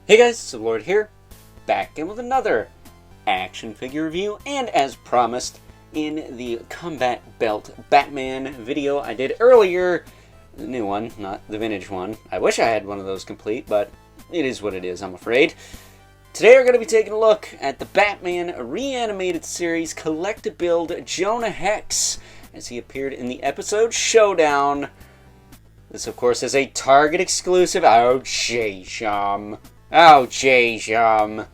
Hey guys, it's the Lord here, back in with another action figure review, and as promised in the Combat Belt Batman video I did earlier, the new one, not the vintage one. I wish I had one of those complete, but it is what it is, I'm afraid. Today we're going to be taking a look at the Batman Reanimated Series Collect-a-Build Jonah Hex, as he appeared in the episode Showdown. This, of course, is a Target exclusive. Oh, jeez, Oh, jeez,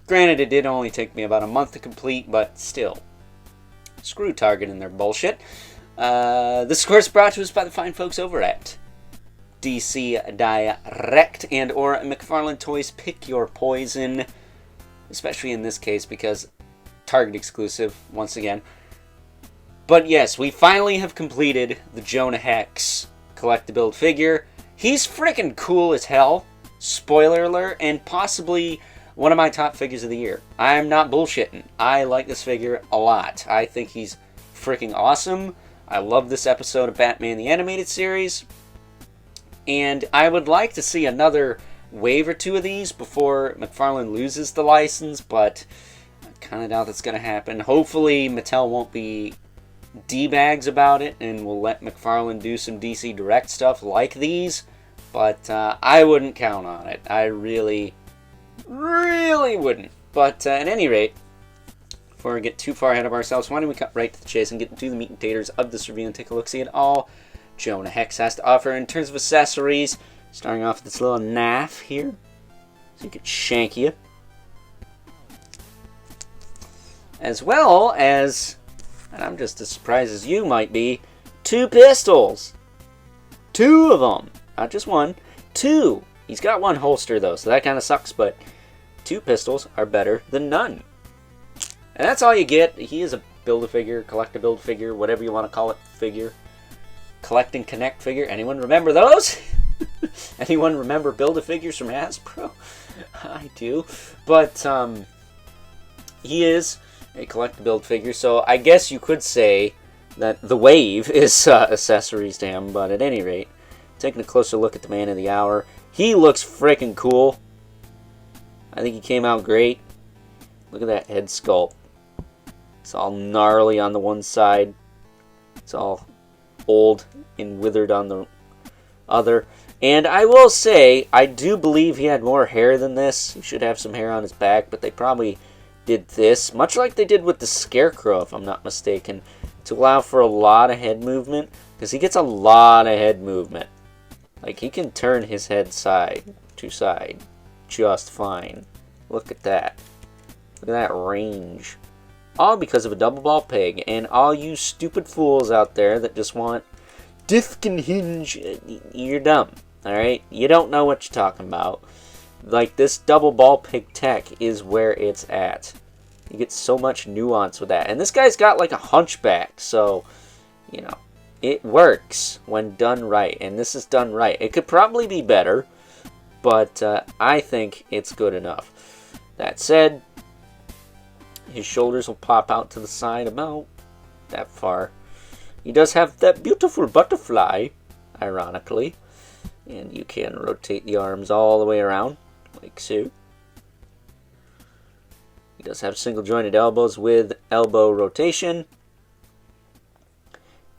Granted, it did only take me about a month to complete, but still. Screw Target and their bullshit. This, of course, brought to us by the fine folks over at DC Direct and or McFarlane Toys Pick Your Poison. Especially in this case, because Target exclusive, once again. But yes, we finally have completed the Jonah Hex collect-a-build figure. He's freaking cool as hell. Spoiler alert, and possibly one of my top figures of the year. I'm not bullshitting. I like this figure a lot. I think he's freaking awesome. I love this episode of Batman the Animated Series. And I would like to see another wave or two of these before McFarlane loses the license, but I kind of doubt that's going to happen. Hopefully Mattel won't be D-bags about it and will let McFarlane do some DC Direct stuff like these. But I wouldn't count on it. I really wouldn't. But at any rate, before we get too far ahead of ourselves, why don't we cut right to the chase and get into the meat and taters of this review and take a look-see at all Jonah Hex has to offer in terms of accessories. Starting off with this little knife here, so you can shank you. As well as, and I'm just as surprised as you might be, 2 pistols. 2 of them. Not just 1, 2. He's got 1 holster though, so that kind of sucks, but 2 pistols are better than none. And that's all you get. He is a Build-A-Figure, Collect-a-Build figure, whatever you want to call it, figure. Collect and Connect figure. Anyone remember those? Anyone remember Build-A-Figures from Hasbro? I do. But he is a Collect-a-Build figure, so I guess you could say that the wave is accessories to him, but at any rate, taking a closer look at the man of the hour. He looks freaking cool. I think he came out great. Look at that head sculpt. It's all gnarly on the one side. It's all old and withered on the other. And I will say, I do believe he had more hair than this. He should have some hair on his back, but they probably did this, much like they did with the Scarecrow, if I'm not mistaken, to allow for a lot of head movement, because he gets a lot of head movement. Like, he can turn his head side to side just fine. Look at that. Look at that range. All because of a double ball peg. And all you stupid fools out there that just want disc and hinge, you're dumb. Alright? You don't know what you're talking about. Like, this double ball peg tech is where it's at. You get so much nuance with that. And this guy's got like a hunchback, so, you know. It works when done right, and this is done right. It could probably be better, but I think it's good enough. That said, his shoulders will pop out to the side about that far. He does have that beautiful butterfly, ironically, and you can rotate the arms all the way around, like so. He does have single jointed elbows with elbow rotation.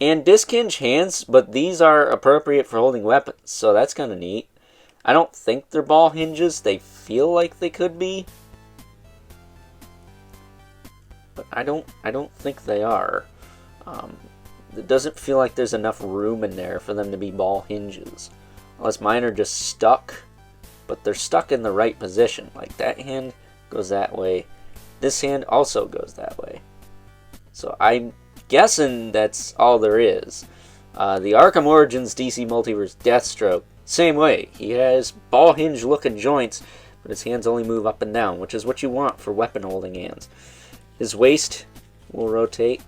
And disc hinge hands, but these are appropriate for holding weapons, so that's kind of neat. I don't think they're ball hinges. They feel like they could be, but I don't think they are. It doesn't feel like there's enough room in there for them to be ball hinges, unless mine are just stuck. But they're stuck in the right position. Like, that hand goes that way. This hand also goes that way. So I'm guessing that's all there is. The Arkham Origins DC Multiverse Deathstroke, same way. He has ball hinge looking joints, but his hands only move up and down, which is what you want for weapon holding hands. His waist will rotate.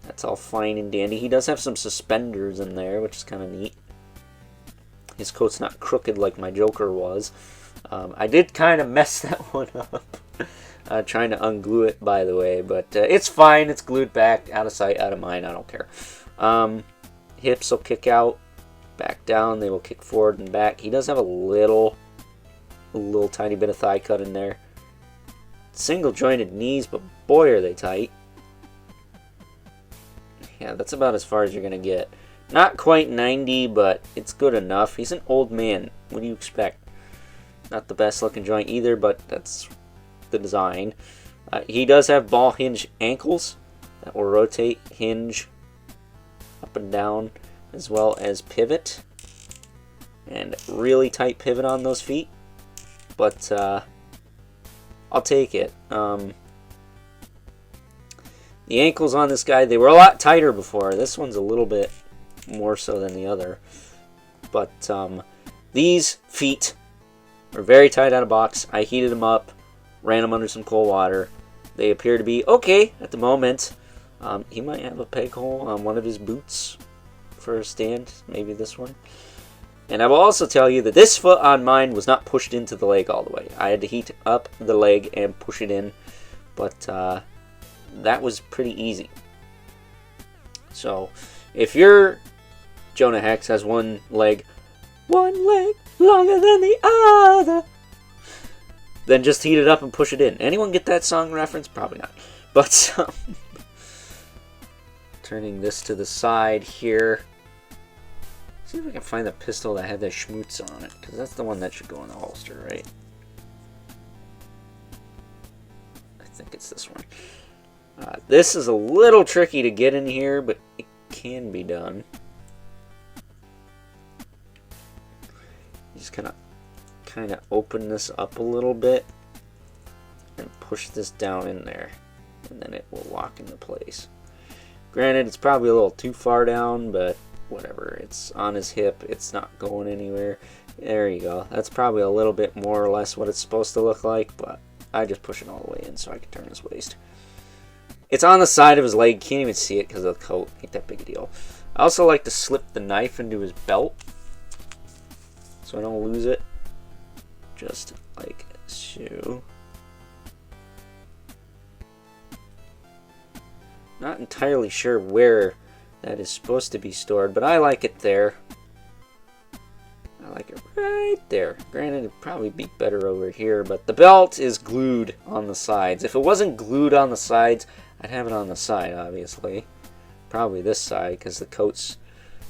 That's all fine and dandy. He does have some suspenders in there, which is kind of neat. His coat's not crooked like my Joker was. I did kind of mess that one up. Trying to unglue it, by the way, but it's fine. It's glued back, out of sight, out of mind. I don't care. Hips will kick out. back down. They will kick forward and back. He does have a little tiny bit of thigh cut in there. Single jointed knees, but boy are they tight. Yeah, that's about as far as you're going to get. Not quite 90, but it's good enough. He's an old man. What do you expect? Not the best looking joint either, but that's the design. He does have ball hinge ankles that will rotate, hinge up and down, as well as pivot. And really tight pivot on those feet. But I'll take it. The ankles on this guy, they were a lot tighter before. This one's a little bit more so than the other. But these feet are very tight out of box. I heated them up, ran them under some cold water. They appear to be okay at the moment. He might have a peg hole on one of his boots for a stand, maybe this one. And I will also tell you that this foot on mine was not pushed into the leg all the way. I had to heat up the leg and push it in, but that was pretty easy. So, if your Jonah Hex has one leg longer than the other, then just heat it up and push it in. Anyone get that song reference? Probably not. But, turning this to the side here. See if I can find the pistol that had the schmutz on it, because that's the one that should go in the holster, right? I think it's this one. This is a little tricky to get in here, but it can be done. You just kind of open this up a little bit and push this down in there, and then it will lock into place. Granted, it's probably a little too far down, but whatever. It's on his hip. It's not going anywhere. There you go. That's probably a little bit more or less what it's supposed to look like, but I just push it all the way in so I can turn his waist. It's on the side of his leg. Can't even see it because of the coat. Ain't that big a deal. I also like to slip the knife into his belt so I don't lose it. Just like so. Not entirely sure where that is supposed to be stored, but I like it there. I like it right there. Granted, it'd probably be better over here, but the belt is glued on the sides. If it wasn't glued on the sides, I'd have it on the side, obviously. Probably this side, because the coat's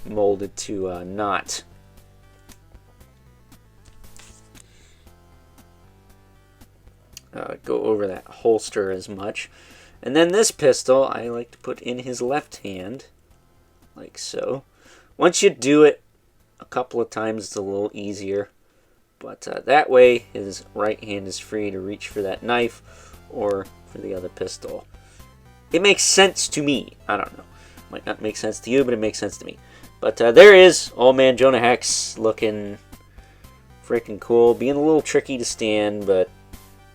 molded to not. Go over that holster as much. And then this pistol, I like to put in his left hand, like so. Once you do it a couple of times, it's a little easier. But that way, his right hand is free to reach for that knife or for the other pistol. It makes sense to me. I don't know. Might not make sense to you, but it makes sense to me. But there is old man Jonah Hex looking freaking cool. Being a little tricky to stand, but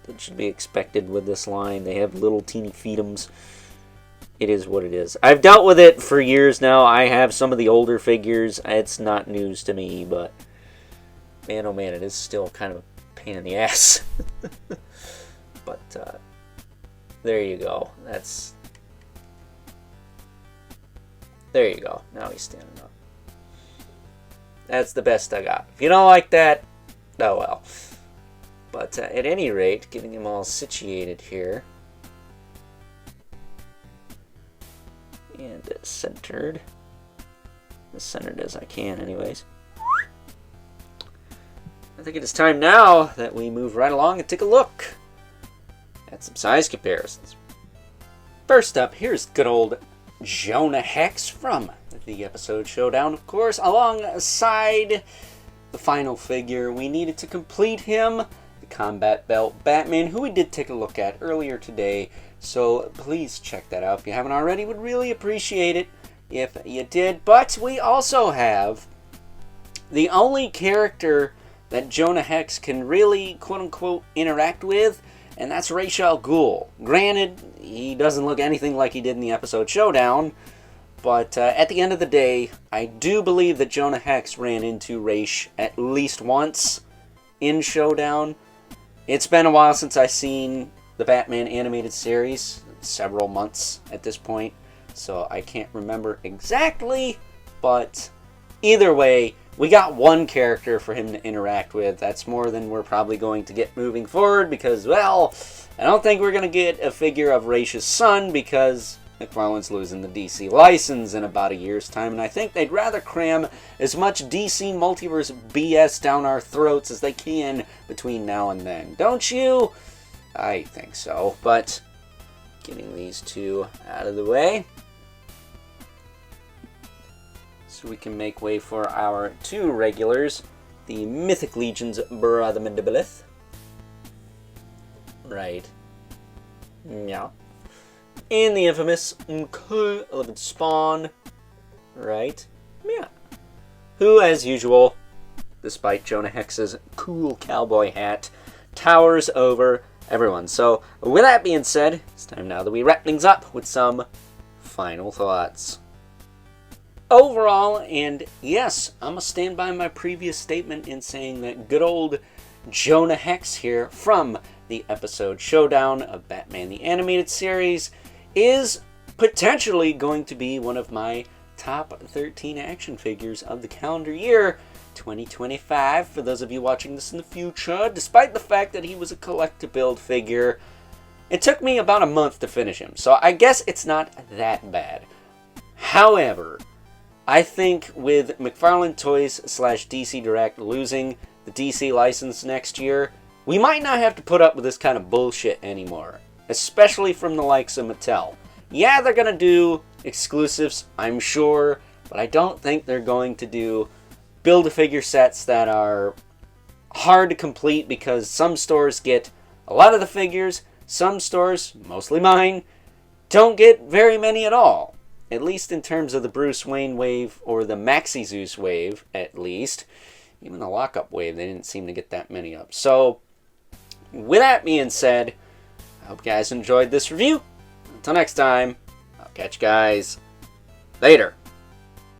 that should be expected with this line. They have little teeny feetums. It is what it is. I've dealt with it for years now. I have some of the older figures. It's not news to me, but man, oh man, it is still kind of a pain in the ass. But there you go. There you go. Now he's standing up. That's the best I got. If you don't like that, oh well. But at any rate, getting him all situated here. And centered. As centered as I can, anyways. I think it is time now that we move right along and take a look at some size comparisons. First up, here's good old Jonah Hex from the episode Showdown, of course. Alongside the final figure, we needed to complete him, the Combat Belt Batman, who we did take a look at earlier today. So please check that out if you haven't already. Would really appreciate it if you did. But we also have the only character that Jonah Hex can really, quote-unquote, interact with, and that's Ra's al Ghul. Granted, he doesn't look anything like he did in the episode Showdown, but at the end of the day, I do believe that Jonah Hex ran into Ra's at least once in Showdown. It's been a while since I've seen the Batman animated series, several months at this point, so I can't remember exactly, but either way, we got one character for him to interact with. That's more than we're probably going to get moving forward because, well, I don't think we're going to get a figure of Raish's son because McFarlane's losing the DC license in about a year's time, and I think they'd rather cram as much DC Multiverse BS down our throats as they can between now and then. Don't you? I think so, but getting these two out of the way so we can make way for our two regulars, the Mythic Legion's Brother Mandibilith. Right. Yeah. And the infamous K11 Spawn. Right. Yeah. Who, as usual, despite Jonah Hex's cool cowboy hat, towers over everyone. So, with that being said, it's time now that we wrap things up with some final thoughts. Overall, and yes, I'm going to stand by my previous statement in saying that good old Jonah Hex here from the episode Showdown of Batman the Animated Series is potentially going to be one of my top 13 action figures of the calendar year 2025 for those of you watching this in the future. Despite the fact that he was a collect-to-build figure, it took me about a month to finish him, so I guess it's not that bad. However, I think with McFarlane Toys / DC Direct losing the DC license next year, we might not have to put up with this kind of bullshit anymore, especially from the likes of Mattel. Yeah, they're going to do exclusives, I'm sure, but I don't think they're going to do build-a-figure sets that are hard to complete because some stores get a lot of the figures, some stores, mostly mine, don't get very many at all. At least in terms of the Bruce Wayne wave or the Maxi Zeus wave, at least. Even the lockup wave, they didn't seem to get that many up. So, with that being said, I hope you guys enjoyed this review. Until next time, I'll catch you guys later.